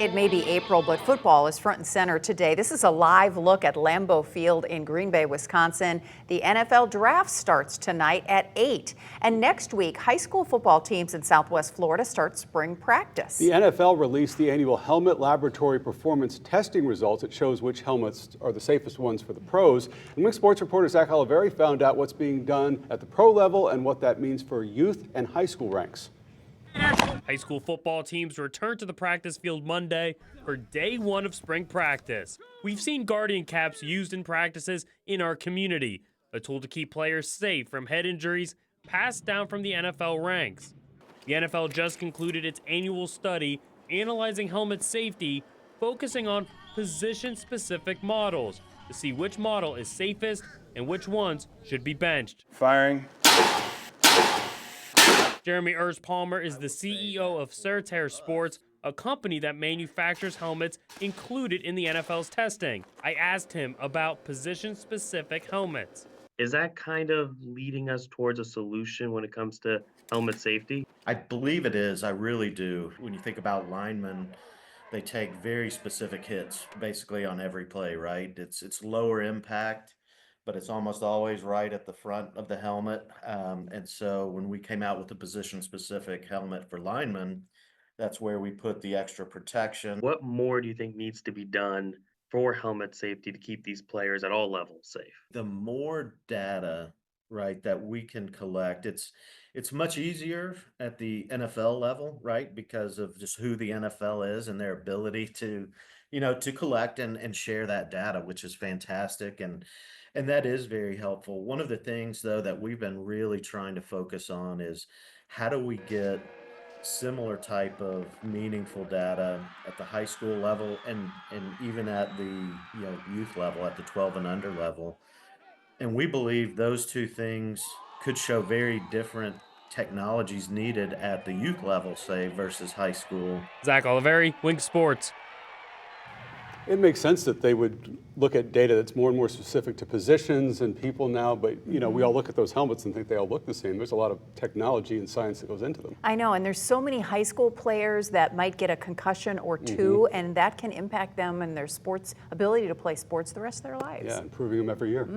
It may be April, but football is front and center today. This is a live look at Lambeau Field in Green Bay, Wisconsin. The NFL draft starts tonight at 8. And next week, high school football teams in Southwest Florida start spring practice. The NFL released the annual Helmet Laboratory Performance Testing results. It shows which helmets are the safest ones for the pros. And Wink Sports reporter Zach Oliveri found out what's being done at the pro level and what that means for youth and high school ranks. High school football teams return to the practice field Monday for day one of spring practice. We've seen Guardian caps used in practices in our community, a tool to keep players safe from head injuries passed down from the NFL ranks. The NFL just concluded its annual study analyzing helmet safety, focusing on position-specific models to see which model is safest and which ones should be benched. Firing. Jeremy Palmer is the CEO of Certer Sports, a company that manufactures helmets included in the NFL's testing. I asked him about position-specific helmets. Is that kind of leading us towards a solution when it comes to helmet safety? I believe it is. I really do. When you think about linemen, they take very specific hits basically on every play, right? It's lower impact, but it's almost always right at the front of the helmet. And so when we came out with the position-specific helmet for linemen, that's where we put the extra protection. What more do you think needs to be done for helmet safety to keep these players at all levels safe? The more data, right, that we can collect, it's much easier at the NFL level, right, because of just who the NFL is and their ability to, to collect and share that data, which is fantastic. And that is very helpful. One of the things, though, that we've been really trying to focus on is how do we get similar type of meaningful data at the high school level and even at the youth level, at the 12 and under level. And we believe those two things could show very different technologies needed at the youth level, say, versus high school. Zach Oliveri, Wink Sports. It makes sense that they would look at data that's more and more specific to positions and people now, but we all look at those helmets and think they all look the same. There's a lot of technology and science that goes into them. I know, and there's so many high school players that might get a concussion or two, and that can impact them and their sports ability to play sports the rest of their lives. Yeah, improving them every year.